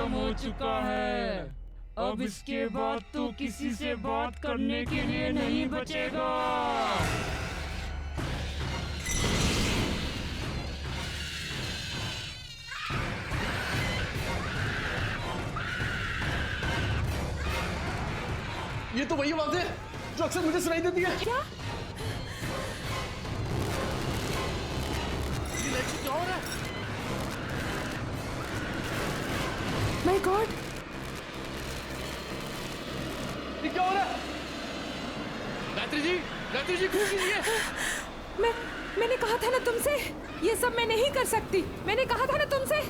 खत्म हो चुका है। अब इसके बाद तू किसी से बात करने के लिए नहीं बचेगा। ये तो वही आवाज है जो अक्सर मुझे सुनाई देती है। क्या? ये लाइट से क्या हो रहा है? माय गॉड, ये क्या हो रहा है? गायत्री जी कुछ कीजिए। मैंने कहा था ना तुमसे, ये सब मैं नहीं कर सकती। मैंने कहा था ना तुमसे।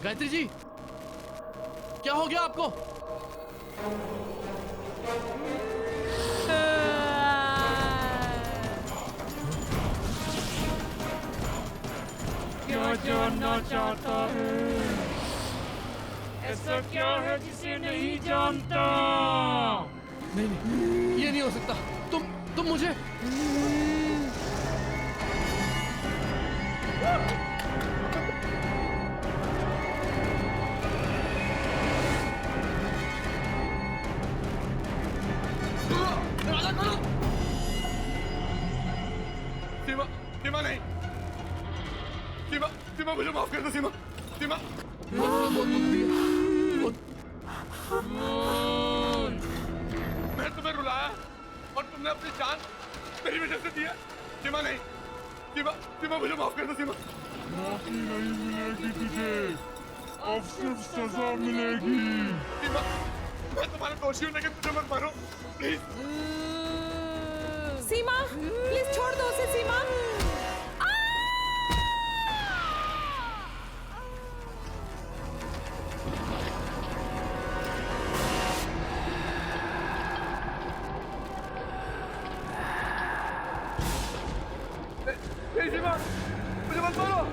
गायत्री जी क्या हो गया आपको? क्या जानना चाहता है? ऐसा क्या है जिसे नहीं जानता? नहीं, ये नहीं हो सकता। तुम मुझे सीमा नहीं। सीमा मुझे माफ कर दो। सीमा मैं तुम्हें रुलाया और तुमने अपनी जान मेरी वजह से दी है। सीमा नहीं। सीमा मुझे माफ कर दो। सीमा माफी नहीं मिलेगी तुझे, अब सिर्फ सजा मिलेगी। सीमा मैं तुम्हारा दोषी हूँ लेकिन तुझे मत मारो प्लीज। सीमा प्लीज छोड़ दो उसे। सीमा सीमा मुझे मत मारो।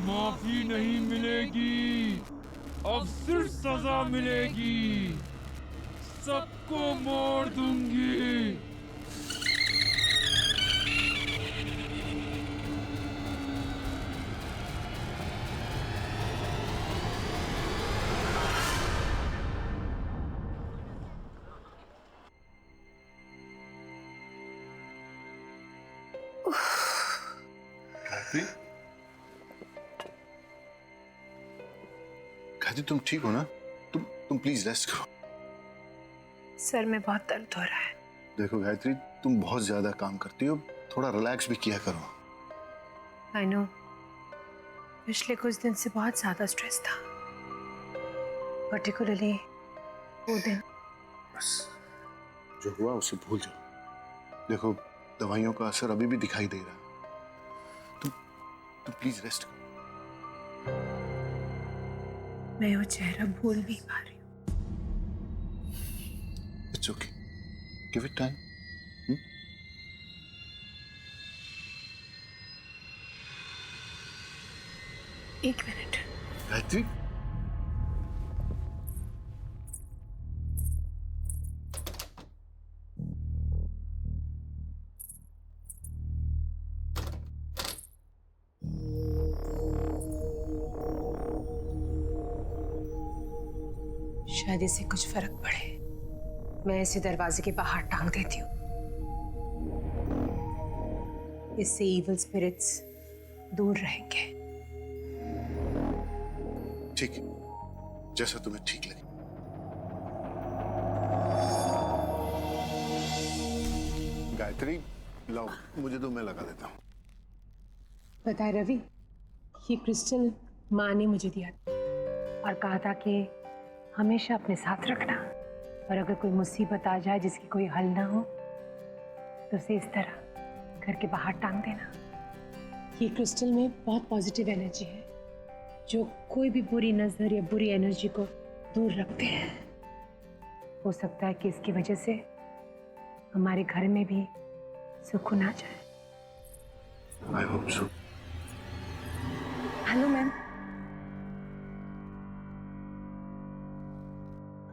माफी नहीं मिलेगी, अब सिर्फ सजा मिलेगी। सबको मोड़ दूंगी। गायत्री तुम ठीक हो ना? तुम प्लीज रेस्ट करो। सर में बहुत दर्द हो रहा है। देखो गायत्री तुम बहुत ज्यादा काम करती हो, थोड़ा रिलैक्स भी किया करो। आई नो, पिछले कुछ दिन से बहुत ज्यादा स्ट्रेस था, पर्टिकुलरली वो दिन। बस जो हुआ उसे भूल जाओ। देखो दवाइयों का असर अभी भी दिखाई दे रहा है। तुम प्लीज रेस्ट करो। मैं वो चेहरा भूल नहीं पा रही हूँ। It's okay, give it time. एक मिनट। गायत्री शायद इससे कुछ फर्क पड़े। मैं इसे दरवाजे के बाहर टांग देती हूँ, इससे इविल स्पिरिट्स दूर रहेंगे। ठीक है, जैसा तुम्हें ठीक लगे। गायत्री लाओ, मुझे तो मैं लगा देता हूँ। पता है रवि, ये क्रिस्टल माँ ने मुझे दिया था और कहा था कि हमेशा अपने साथ रखना, और अगर कोई मुसीबत आ जाए जिसकी कोई हल ना हो तो उसे इस तरह घर के बाहर टांग देना। ये क्रिस्टल में बहुत पॉजिटिव एनर्जी है जो कोई भी बुरी नजर या बुरी एनर्जी को दूर रखते हैं। हो सकता है कि इसकी वजह से हमारे घर में भी सुकून आ जाए। I hope so. Hello ma'am.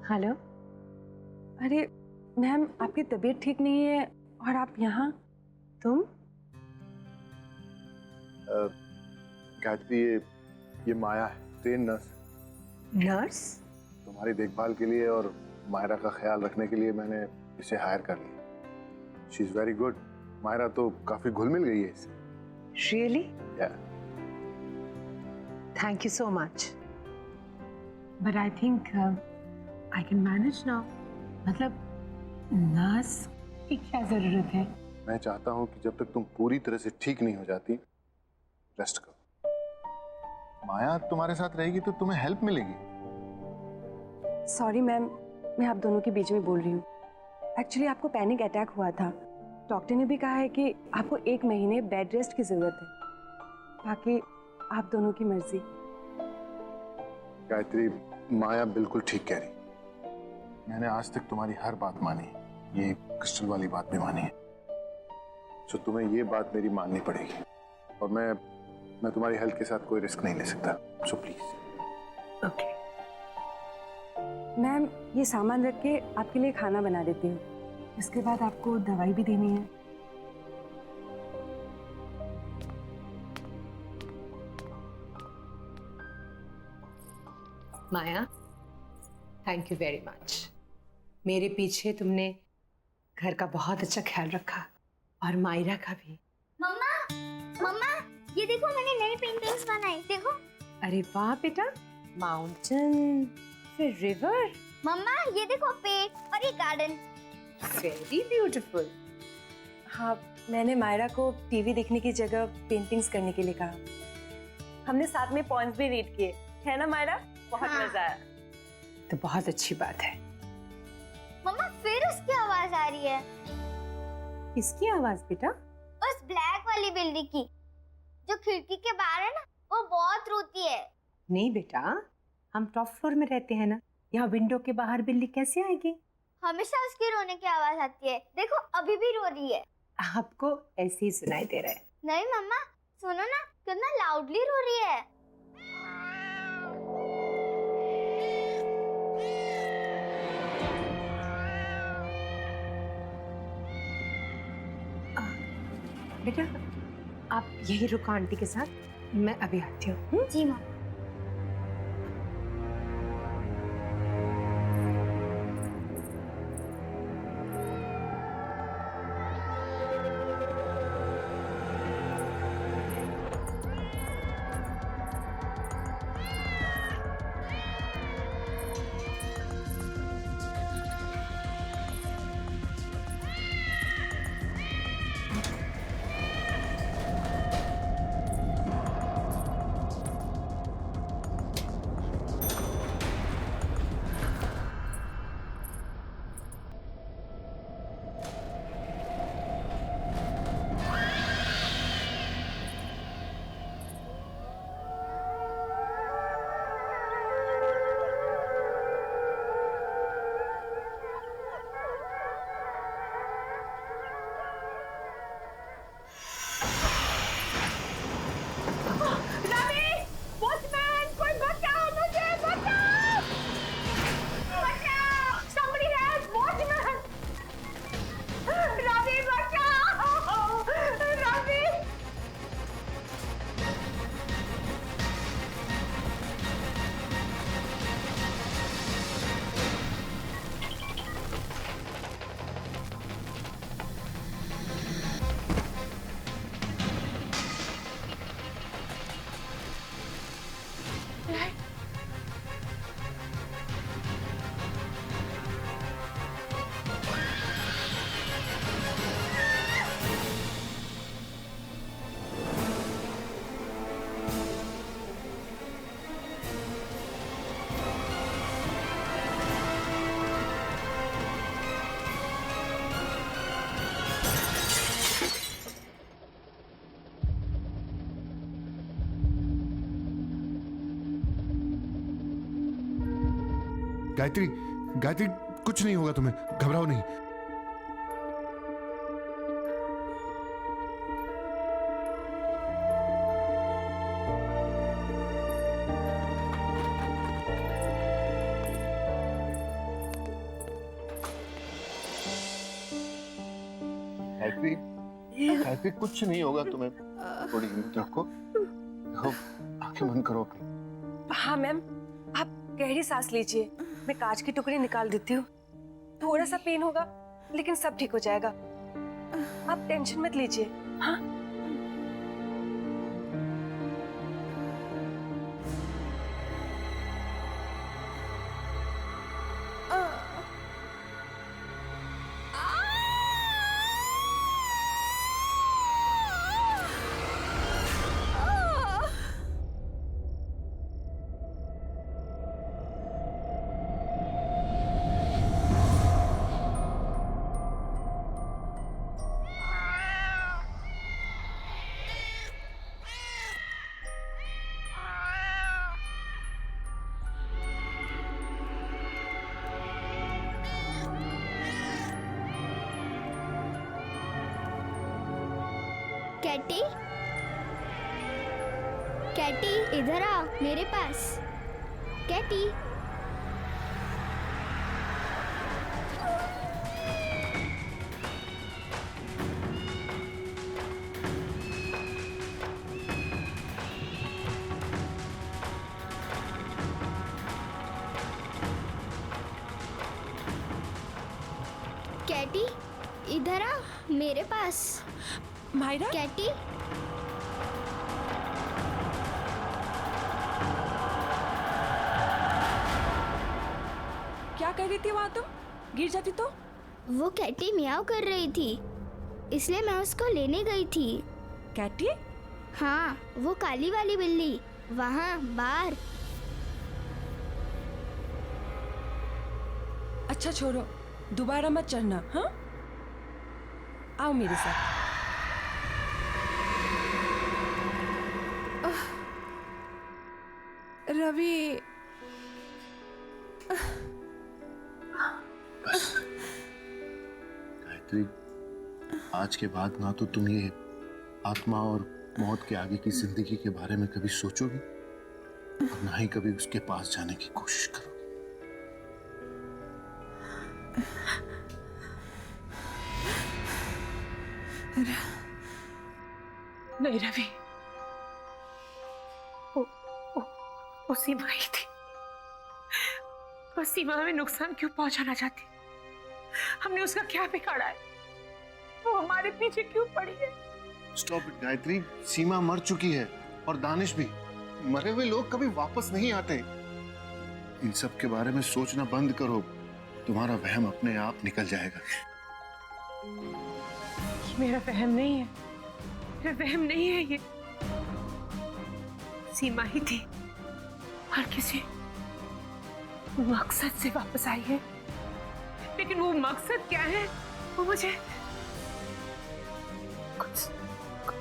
Hello. अरे मैम, आपकी तबीयत ठीक नहीं है और आप यहाँ? तुम? गायत्री, ये माया है, ट्रेन नर्स। नर्स? तुम्हारी देखभाल के लिए और मायरा का ख्याल रखने के लिए मैंने इसे हायर कर लिया। She is very good. Myra तो काफी घुल मिल गई है इससे। Really? Yeah. Thank you so much, but I think I can manage now. मतलब नर्स की क्या जरूरत है? मैं चाहता हूँ कि जब तक तुम पूरी तरह से ठीक नहीं हो जाती, रेस्ट करो। माया तुम्हारे साथ रहेगी तो तुम्हें हेल्प मिलेगी। सॉरी मैम, मैं आप दोनों के बीच में बोल रही हूँ। एक्चुअली आपको पैनिक अटैक हुआ था। डॉक्टर ने भी कहा है कि आपको 1 महीने बेड रेस्ट की जरूरत है। बाकी आप दोनों की मर्जी। गायत्री, माया बिल्कुल ठीक कह रही। मैंने आज तक तुम्हारी हर बात मानी, ये क्रिस्टल वाली बात भी मानी है। तो तुम्हें ये बात मेरी माननी पड़ेगी, और मैं तुम्हारी हेल्थ के साथ कोई रिस्क नहीं ले सकता। So please. ओके। मैम, ये सामान रख के आपके लिए खाना बना देती हूँ। इसके बाद आपको दवाई भी देनी है। माया, थैंक यू वेरी मच। मेरे पीछे तुमने घर का बहुत अच्छा ख्याल रखा, और मायरा का भी। मम्मा, मम्मा, ये देखो मैंने नई पेंटिंग्स बनाई, देखो। अरे वाह बेटा, माउंटेन, फिर रिवर। मम्मा, ये देखो पेड़ और ये गार्डन। Very beautiful. हाँ, मैंने मायरा को टीवी देखने की जगह पेंटिंग्स करने के लिए कहा। हमने साथ में पॉइंट्स भी रीड किए, है ना मायरा? बहुत हाँ। मजा आया। तो बहुत अच्छी बात है। मम्मा, फिर उसकी आवाज आ रही है। किसकी आवाज बेटा? उस ब्लैक वाली बिल्ली की, जो खिड़की के बाहर है ना, वो बहुत रोती है। नहीं बेटा, हम टॉप फ्लोर में रहते हैं ना, यहाँ विंडो के बाहर बिल्ली कैसे आएगी? हमेशा उसके रोने की आवाज आती है, देखो अभी भी रो रही है। आपको ऐसे ही सुनाई दे रहा है। नहीं मम्मा, सुनो ना, कितना लाउडली रो रही है। बेटा, आप यही रुको आंटी के साथ, मैं अभी आती हूँ। जी माँ। गायत्री, गायत्री कुछ नहीं होगा तुम्हें, घबराओ नहीं। गायत्री, गायत्री कुछ नहीं होगा तुम्हें, थोड़ी हिम्मत रखो। देखो, आंखें बंद करो अपनी। हाँ मैम, आप गहरी सांस लीजिए, मैं कांच की टुकड़ी निकाल देती हूँ। थोड़ा सा पेन होगा लेकिन सब ठीक हो जाएगा, आप टेंशन मत लीजिए। हाँ कैटी, कैटी इधर आ मेरे पास। कैटी, कैटी इधर आ मेरे पास। मायरा, कैटी, क्या कर रही थी वहां तुम? गिर जाती तो? वो कैटी मियाओ कर रही थी, इसलिए मैं उसको लेने गई थी। कैटी? हाँ, वो काली वाली बिल्ली वहाँ बाहर। अच्छा छोड़ो, दोबारा मत चढ़ना। हाँ, आओ मेरे साथ। रवि, गायत्री, आज के बाद ना तो तुम ये आत्मा और मौत के आगे की जिंदगी के बारे में कभी सोचोगी और ना ही कभी उसके पास जाने की कोशिश करोगी। नहीं रवि, वो सीमा ही थी। वो सीमा में नुकसान क्यों पहुंचाना चाहती? हमने उसका क्या बिगाड़ा है? वो हमारे पीछे क्यों पड़ी है? स्टॉप इट गायत्री, सीमा मर चुकी है और दानिश भी। मरे हुए लोग कभी वापस नहीं आते। इन सब के बारे में सोचना बंद करो, तुम्हारा वहम अपने आप निकल जाएगा। मेरा वहम नहीं है, मेरा वहम नहीं है ये। सीमा ही थी और किसी मकसद से वापस आई है, लेकिन वो मकसद क्या है वो मुझे कुछ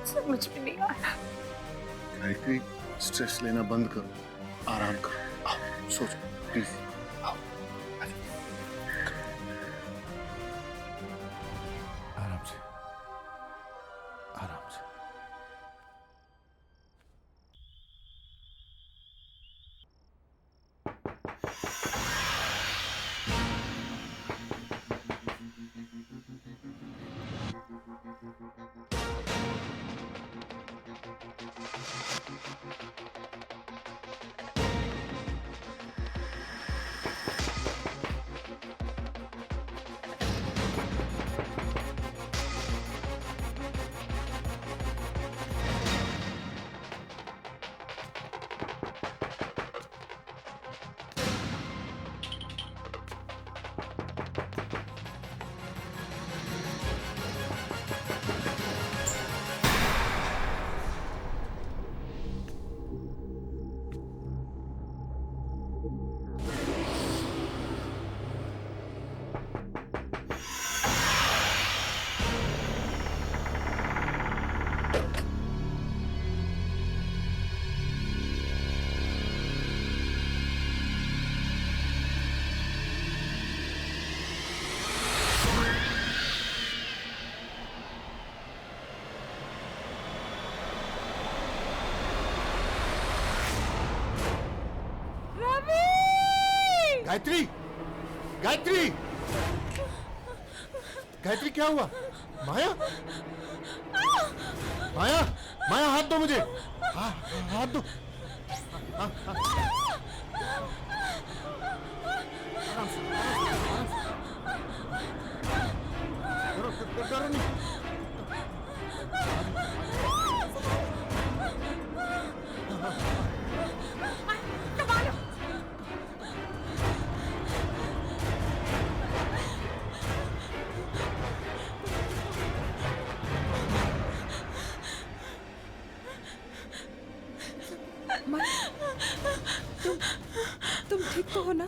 समझ में नहीं आ रहा। गायत्री, स्ट्रेस लेना बंद करो, आराम करो, आओ सोचो प्लीज, आओ। आराम से, आराम से। गायत्री, गायत्री, गायत्री क्या हुआ? माया, माया, माया हाथ दो मुझे, हाथ दो। डरो नहीं। तुम ठीक तो हो ना?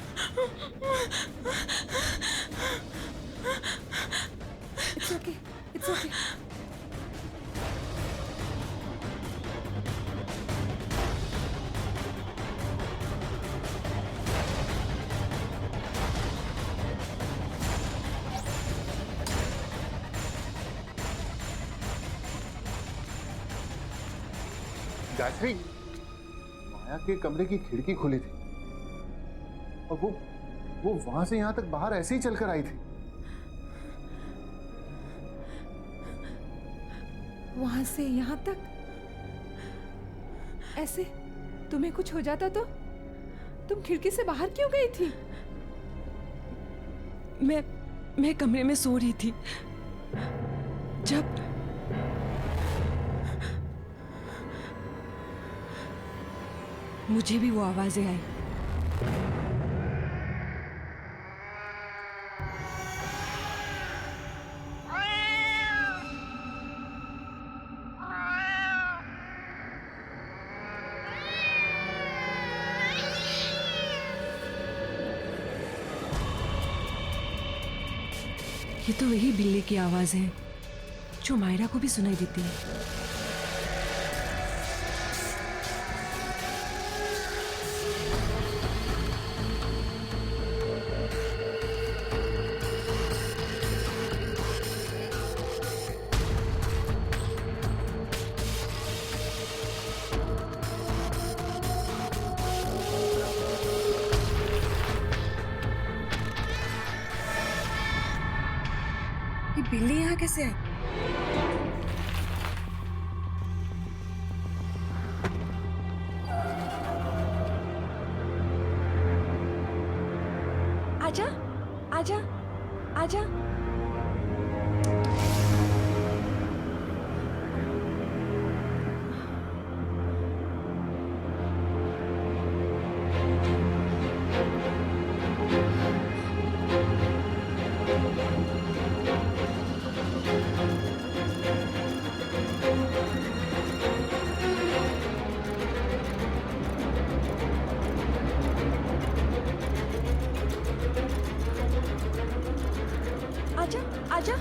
It's okay. It's okay. Gayatri, माया के कमरे की खिड़की खुली थी और वो वहां से यहां तक बाहर ऐसे ही चलकर आई थी। वहां से यहां तक ऐसे? तुम्हें कुछ हो जाता तो? तुम खिड़की से बाहर क्यों गई थी? मैं कमरे में सो रही थी जब मुझे भी वो आवाजें आई। ये तो वही बिल्ली की आवाज है जो मायरा को भी सुनाई देती है। ये बिल्ली यहाँ कैसे आई? आजा, आजा, आजा। आजा, आजा।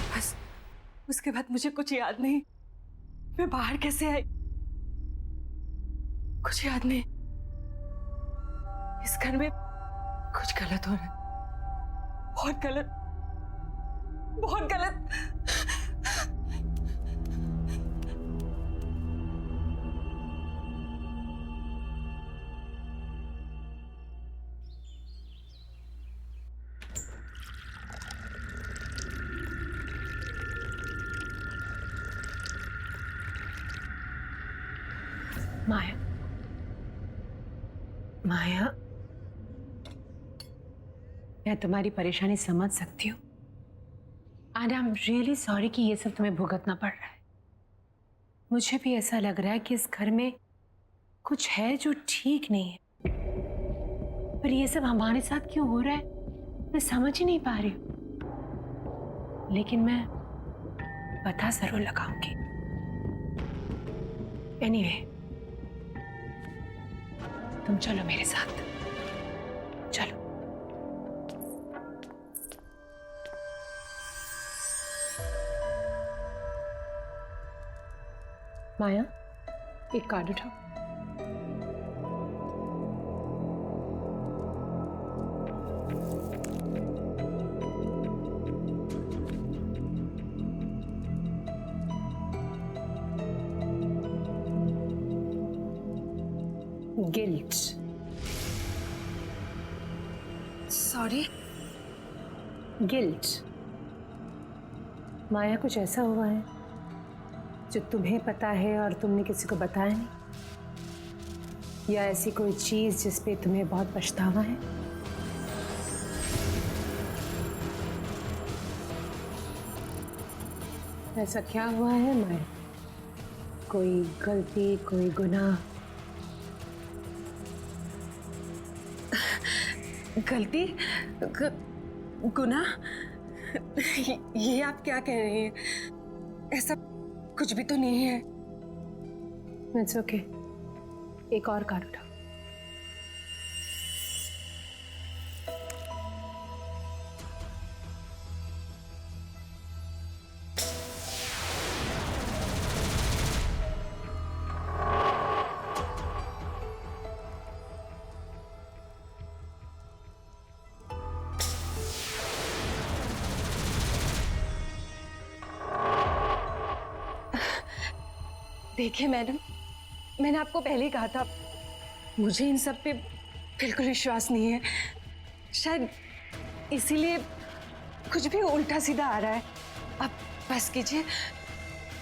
बस उसके बाद मुझे कुछ याद नहीं। मैं बाहर कैसे आई कुछ याद नहीं। इस घर में कुछ गलत हो रहा है, बहुत गलत, बहुत गलत। माया, माया, मैं तुम्हारी परेशानी समझ सकती हूँ and I am really sorry कि ये सब तुम्हें भुगतना पड़ रहा है। मुझे भी ऐसा लग रहा है कि इस घर में कुछ है जो ठीक नहीं है, पर ये सब हमारे साथ क्यों हो रहा है मैं समझ ही नहीं पा रही हूँ। लेकिन मैं पता जरूर लगाऊंगी। एनीवे, तुम चलो मेरे साथ, चलो। माया, एक कार्ड उठाओ। गिल्ट। सॉरी। गिल्ट। माया, कुछ ऐसा हुआ है जो तुम्हें पता है और तुमने किसी को बताया नहीं, या ऐसी कोई चीज जिस पे तुम्हें बहुत पछतावा है? ऐसा क्या हुआ है माया? कोई गलती, कोई गुनाह? गलती? गुनाह? ये आप क्या कह रही हैं? ऐसा कुछ भी तो नहीं है। इट्स ओके, एक और कार्ड उठाओ। देखिए मैडम, मैंने आपको पहले ही कहा था, मुझे इन सब पे बिल्कुल विश्वास नहीं है। शायद इसीलिए कुछ भी उल्टा सीधा आ रहा है। आप बस कीजिए,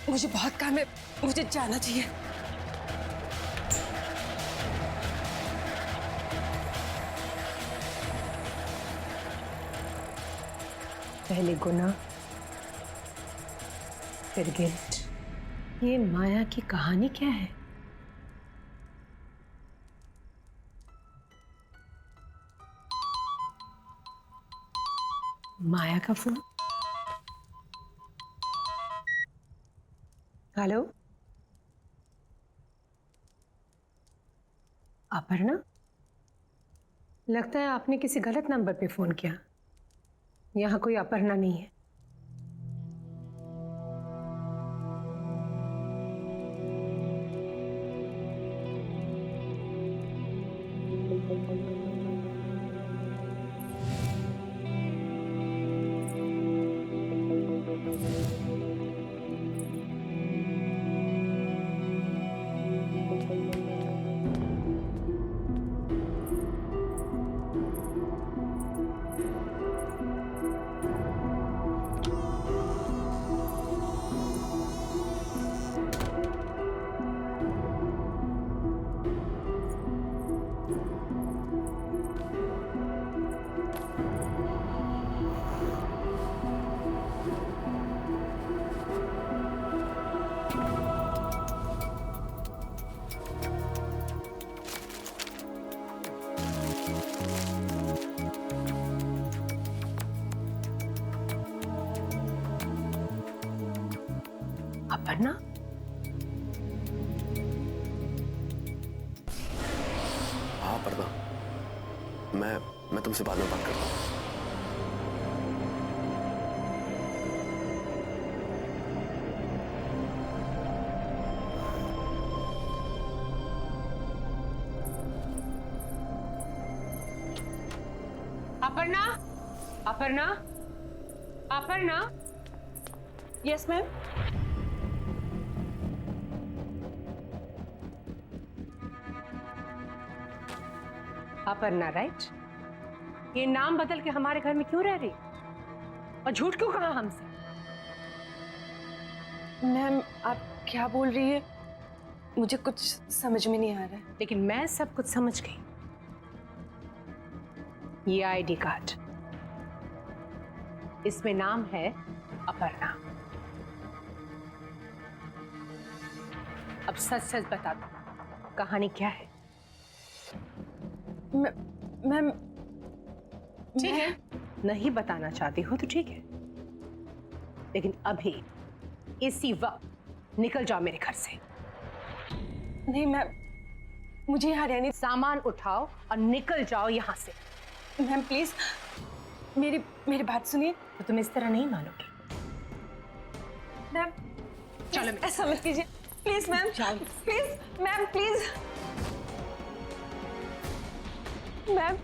मुझे बहुत काम है, मुझे जाना चाहिए। पहले गुनाह, फिर गिल्ट। ये माया की कहानी क्या है? माया का फोन। हेलो, अपर्णा? लगता है आपने किसी गलत नंबर पे फोन किया। यहाँ कोई अपर्णा नहीं है। अपर्णा? हाँ अपर्णा, मैं तुमसे बाद में बात करता हूँ। Aparna, Aparna, Aparna. Yes ma'am. Aparna, right? ये नाम बदल के हमारे घर में क्यों रह रही और झूठ क्यों कहा हमसे? मैम, आप क्या बोल रही है? मुझे कुछ समझ में नहीं आ रहा है। लेकिन मैं सब कुछ समझ गई। ये आईडी कार्ड, इसमें नाम है अपर्णा। अब सच सच बता दो, कहानी क्या है? मैम ठीक है, नहीं बताना चाहती हो तो ठीक है, लेकिन अभी इसी वक्त निकल जाओ मेरे घर से। नहीं मैम, मुझे यहाँ रहने। सामान उठाओ और निकल जाओ यहाँ से। मैम प्लीज मेरी बात सुनिए। तो तुम इस तरह नहीं मानोगे। मैम चलो ऐसा मत कीजिए please ma'am. Please ma'am, please ma'am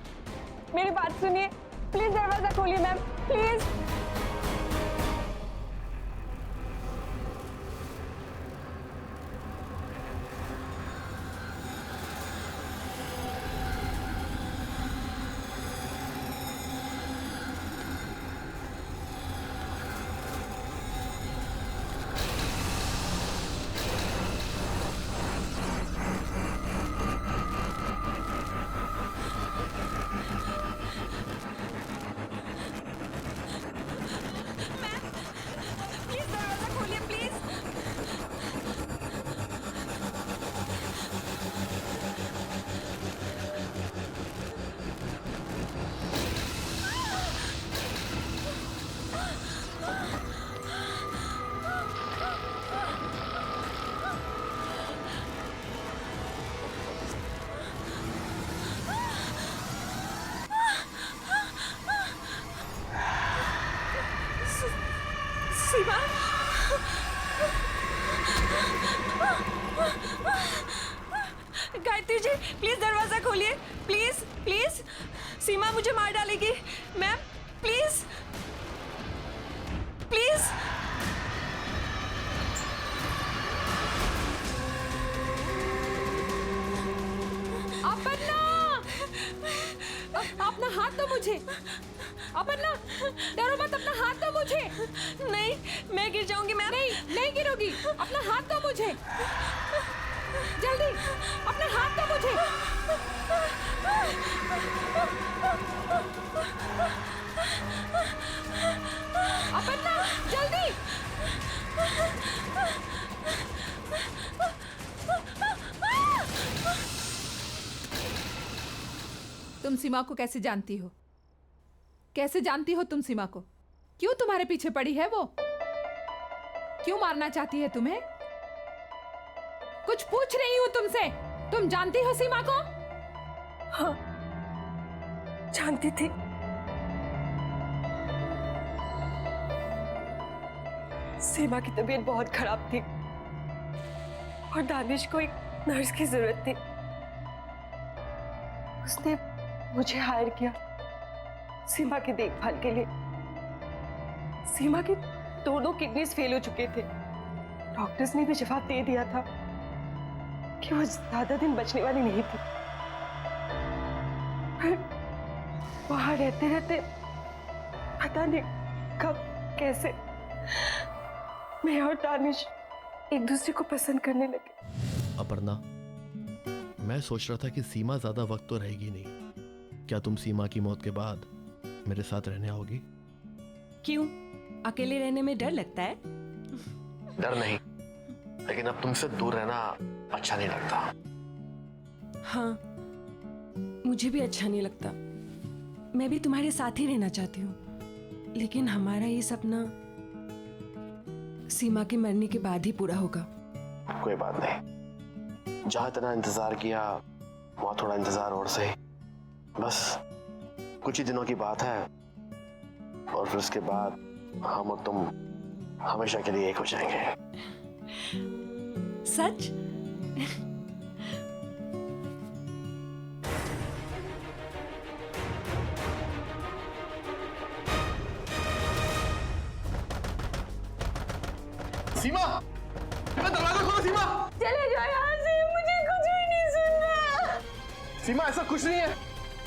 मेरी बात सुनिए, प्लीज दरवाजा खोलिए ma'am, please. Seema, Gayatri ji please दरवाजा खोलिए, प्लीज प्लीज। सीमा मुझे मार डालेगी मैम, प्लीज प्लीज। अपना हाथ दो मुझे। अपर्णा, डरो मत, अपना हाथ दो मुझे। नहीं, मैं गिर जाऊंगी मैम। नहीं, नहीं गिरोगी। अपना हाथ दो मुझे, जल्दी अपना हाथ दो मुझे। अपर्णा जल्दी। तुम सीमा को कैसे जानती हो? कैसे जानती हो तुम सीमा को? क्यों तुम्हारे पीछे पड़ी है वो? क्यों मारना चाहती है तुम्हें? कुछ पूछ रही हूं तुमसे। तुम जानती हो सीमा को? हाँ, जानती थी। सीमा की तबीयत बहुत खराब थी और दानिश को एक नर्स की जरूरत थी। उसने मुझे हायर किया सीमा की देखभाल के लिए। सीमा की दोनों किडनीज फेल हो चुके थे। डॉक्टर्स ने भी जवाब दे दिया था कि वो ज्यादा दिन बचने वाली नहीं थी। फिर वहां रहते रहते पता नहीं कब कैसे मैं और दानिश एक दूसरे को पसंद करने लगे। अपर्णा, मैं सोच रहा था कि सीमा ज्यादा वक्त तो रहेगी नहीं। क्या तुम सीमा की मौत के बाद मेरे साथ रहने आओगी? क्यों? अकेले रहने में डर लगता है? डर नहीं, लेकिन अब तुमसे दूर रहना अच्छा नहीं लगता। हाँ, मुझे भी अच्छा नहीं लगता। मैं भी तुम्हारे साथ ही रहना चाहती हूँ, लेकिन हमारा ये सपना सीमा के मरने के बाद ही पूरा होगा। कोई बात नहीं, जहां इतना इंतजार किया वहां थोड़ा इंतजार और सही। बस कुछ ही दिनों की बात है और फिर उसके बाद हम और तुम हमेशा के लिए एक हो जाएंगे। सच? सीमा, दरवाजा खोलो सीमा। चले जाओ यहाँ से, मुझे कुछ भी नहीं सुनना। सीमा ऐसा कुछ नहीं है।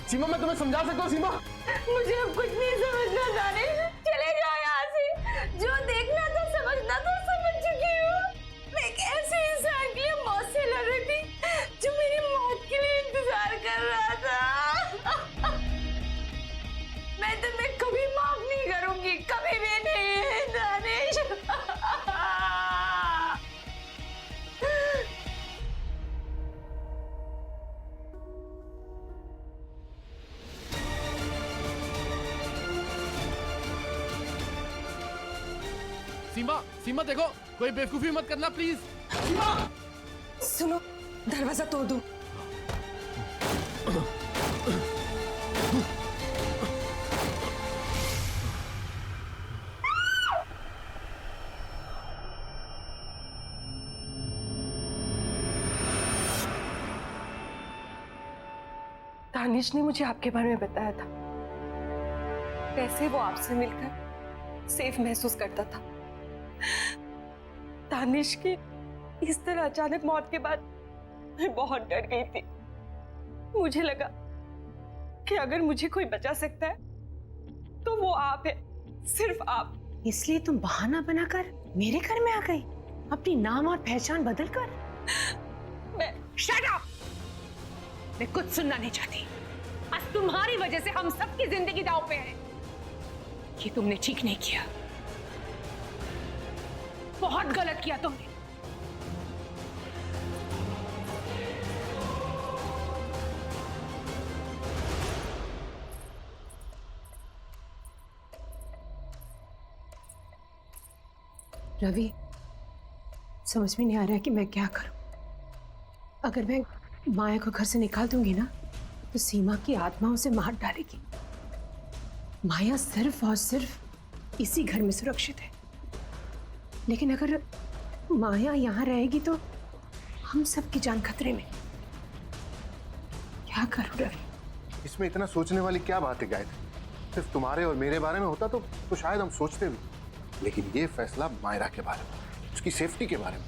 सीमा मैं तुम्हें समझा सकता हूँ। सीमा मुझे अब कुछ नहीं समझना दानिश, चले जाओ यहाँ से। जो देखना था समझना था समझ चुकी हूँ। मैं एक ऐसे इंसान के लिए मौत से लड़ सीमा सीमा देखो, कोई बेवकूफी मत करना प्लीज। सुनो, दरवाजा तोड़ दो। दानिश ने मुझे आपके बारे में बताया था, कैसे वो आपसे मिलकर सेफ महसूस करता था। दानिश की इस तरह अचानक मौत के बाद मैं बहुत डर गई थी। मुझे लगा कि अगर मुझे कोई बचा सकता है तो वो आप है, सिर्फ आप। इसलिए तुम बहाना बनाकर मेरे घर में आ गई, अपनी नाम और पहचान बदलकर। मैं शट अप! मैं कुछ सुनना नहीं चाहती। आज तुम्हारी वजह से हम सबकी जिंदगी दांव पे है। ये तुमने ठीक नहीं किया, बहुत गलत किया तुमने। रवि, समझ में नहीं आ रहा है कि मैं क्या करूं। अगर मैं माया को घर से निकाल दूंगी ना, तो सीमा की आत्मा उसे मार डालेगी। माया सिर्फ और सिर्फ इसी घर में सुरक्षित है, लेकिन अगर माया यहाँ रहेगी तो हम सबकी जान खतरे में। क्या करूं रवि? इसमें इतना सोचने वाली क्या बात है गायत्री? सिर्फ तुम्हारे और मेरे बारे में होता तो शायद हम सोचते भी, लेकिन ये फैसला मायरा के बारे में, उसकी सेफ्टी के बारे में।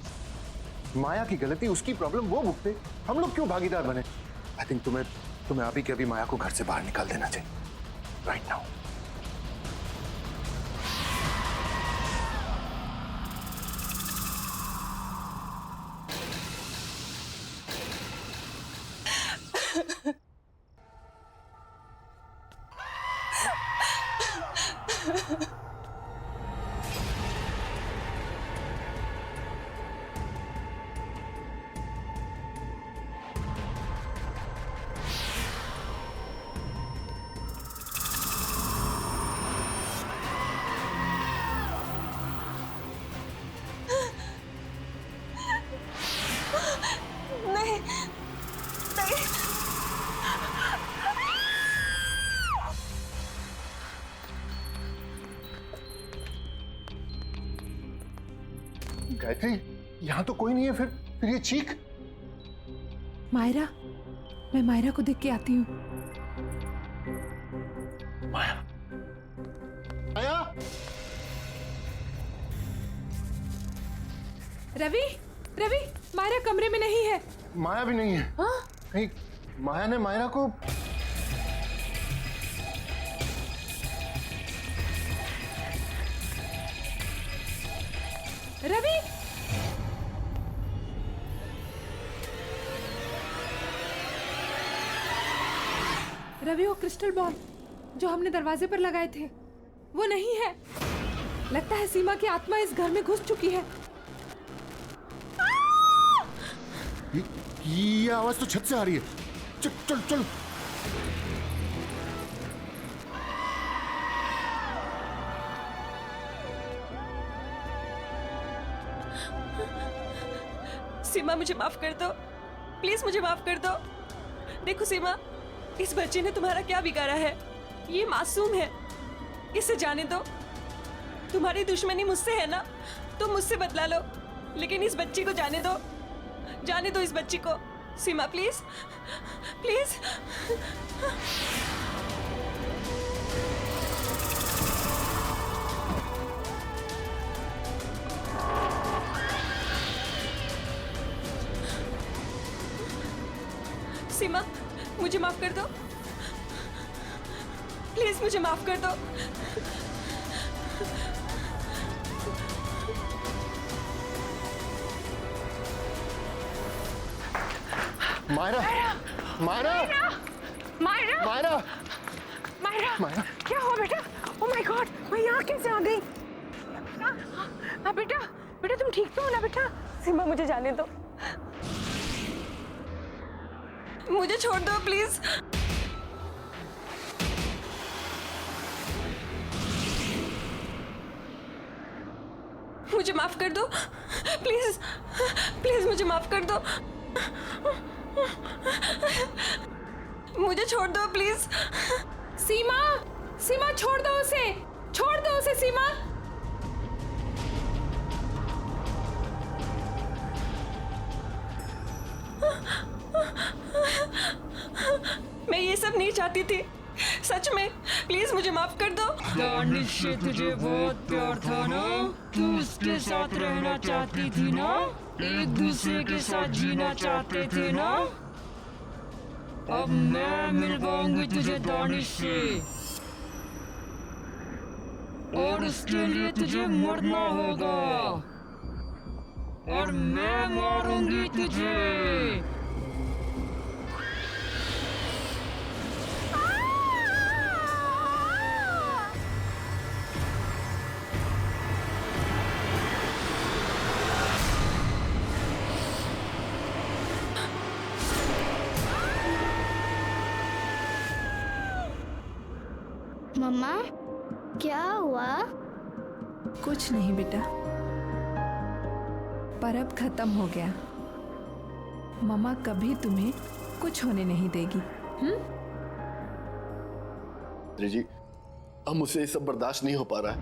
माया की गलती, उसकी प्रॉब्लम वो भुगते, हम लोग क्यों भागीदार बने? आई थिंक तुम्हें अभी के अभी माया को घर से बाहर निकाल देना चाहिए, राइट नाउ। नहीं, नहीं। गायत्री, यहाँ तो कोई नहीं है, फिर ये चीख। मायरा, मैं मायरा को देख के आती हूँ। माया, माया। रवि, रवि, मायरा कमरे में नहीं है। माया भी नहीं है। हाँ? कहीं माया ने मायरा को। रवि, रवि, वो क्रिस्टल बॉल जो हमने दरवाजे पर लगाए थे वो नहीं है। लगता है सीमा की आत्मा इस घर में घुस चुकी है। ये आवाज तो छत से आ रही है। चल चल चल। सीमा, मुझे माफ कर दो, प्लीज मुझे माफ कर दो। देखो सीमा, इस बच्चे ने तुम्हारा क्या बिगाड़ा है? ये मासूम है, इसे जाने दो। तुम्हारी दुश्मनी मुझसे है ना, तुम मुझसे बदला लो, लेकिन इस बच्ची को जाने दो, जाने दो इस बच्ची को। सीमा प्लीज, प्लीज। सीमा, मुझे माफ कर दो, प्लीज मुझे माफ कर दो। मायरा, मायरा, मायरा, मायरा, मायरा, मायरा, क्या हुआ बेटा? ओह माय गॉड, मैं यहाँ कैसे आ गई? हाँ बेटा, बेटा तुम ठीक तो हो ना बेटा? सीमा, मुझे जाने दो, मुझे छोड़ दो प्लीज। मुझे माफ कर दो, प्लीज प्लीज मुझे माफ कर दो, मुझे छोड़ दो प्लीज। सीमा, सीमा छोड़ दो उसे, छोड़ दो उसे सीमा। मैं ये सब नहीं चाहती थी, सच में, प्लीज मुझे माफ कर दो। दानिश से तुझे बहुत प्यार था ना, तू उसके साथ रहना चाहती थी ना, एक दूसरे के साथ जीना चाहते थे ना। अब मैं मिलवाऊंगी तुझे दानिश से, और उसके लिए तुझे मरना होगा, और मैं मारूंगी तुझे। मम्मा क्या हुआ? कुछ नहीं बेटा, पर अब खत्म हो गया। मम्मा कभी तुम्हें कुछ होने नहीं देगी। जी, अब मुझसे ये सब बर्दाश्त नहीं हो पा रहा है।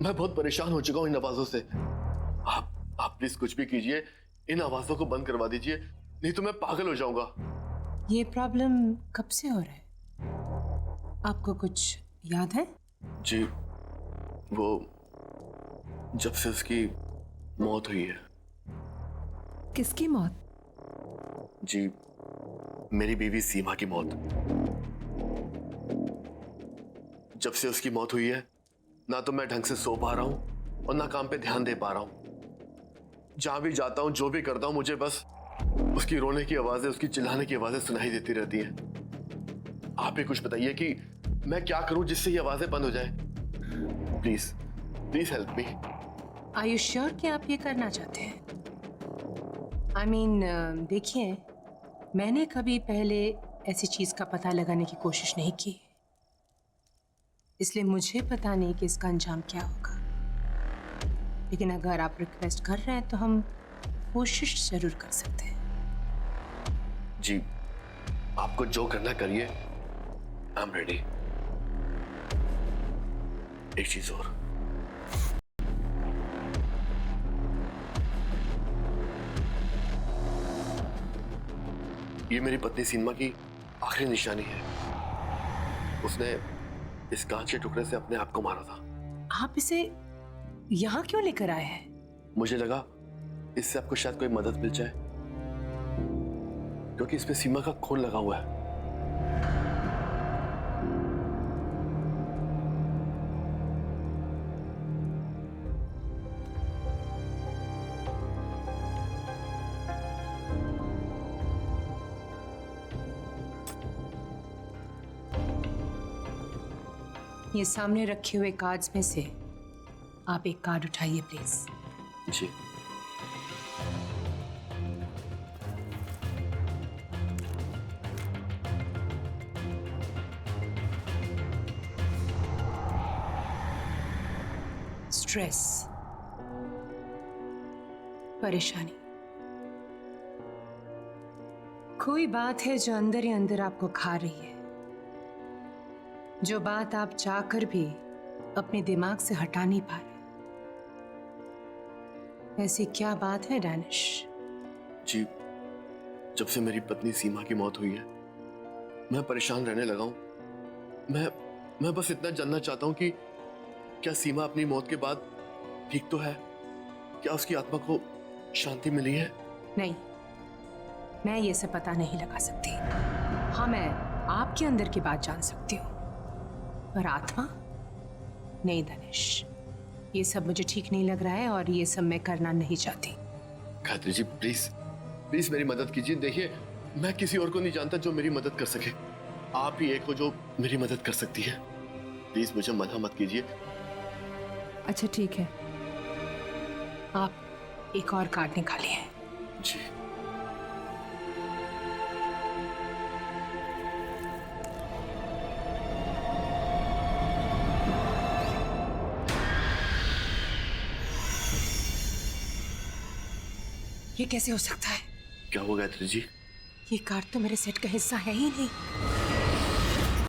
मैं बहुत परेशान हो चुका हूँ इन आवाजों से। आप प्लीज कुछ भी कीजिए, इन आवाजों को बंद करवा दीजिए, नहीं तो मैं पागल हो जाऊंगा। ये प्रॉब्लम कब से हो रहा है? आपको कुछ याद है? जी, वो जब से उसकी मौत हुई है। किसकी मौत? जी, मेरी बीवी सीमा की मौत। जब से उसकी मौत हुई है, ना तो मैं ढंग से सो पा रहा हूं और ना काम पे ध्यान दे पा रहा हूं। जहां भी जाता हूं, जो भी करता हूं, मुझे बस उसकी रोने की आवाजें, उसकी चिल्लाने की आवाजें सुनाई देती रहती हैं। आप ही कुछ बताइए कि मैं क्या करूं जिससे ये आवाजें बंद हो जाए। Please please help me. Are you sure कि आप ये करना चाहते हैं? आई मीन, देखिए, मैंने कभी पहले ऐसी चीज का पता लगाने की कोशिश नहीं की, इसलिए मुझे पता नहीं कि इसका अंजाम क्या होगा। लेकिन अगर आप रिक्वेस्ट कर रहे हैं तो हम कोशिश जरूर कर सकते हैं। जी, आपको जो करना करिए, आई एम रेडी। एक चीज और, ये मेरी पत्नी सीमा की आखिरी निशानी है। उसने इस कांच के टुकड़े से अपने आप को मारा था। आप इसे यहाँ क्यों लेकर आए हैं? मुझे लगा इससे आपको शायद कोई मदद मिल जाए, क्योंकि इसमें सीमा का खून लगा हुआ है। ये सामने रखे हुए कार्ड्स में से आप एक कार्ड उठाइए प्लीज। जी, स्ट्रेस, परेशानी, कोई बात है जो अंदर ही अंदर आपको खा रही है, जो बात आप चाहकर भी अपने दिमाग से हटा नहीं पा रहे। ऐसी क्या बात है डैनिश? जी, जब से मेरी पत्नी सीमा की मौत हुई है, मैं परेशान रहने लगा हूं। मैं बस इतना जानना चाहता हूं कि क्या सीमा अपनी मौत के बाद ठीक तो है? क्या उसकी आत्मा को शांति मिली है? नहीं, मैं ये सब पता नहीं लगा सकती। हाँ, मैं आपके अंदर की बात जान सकती हूँ, पर आत्मा नहीं धनेश, ये सब मुझे ठीक नहीं लग रहा है और ये सब मैं करना नहीं चाहती। गायत्री जी, प्लीज प्लीज मेरी मदद कीजिए। देखिए, मैं किसी और को नहीं जानता जो मेरी मदद कर सके। आप ही एक हो जो मेरी मदद कर सकती है। प्लीज मुझे मना मत कीजिए। अच्छा ठीक है, आप एक और कार्ड निकालिए। जी, ये कैसे हो सकता है? क्या हो गायत्री जी? ये कार्ड तो मेरे सेट का हिस्सा है ही नहीं।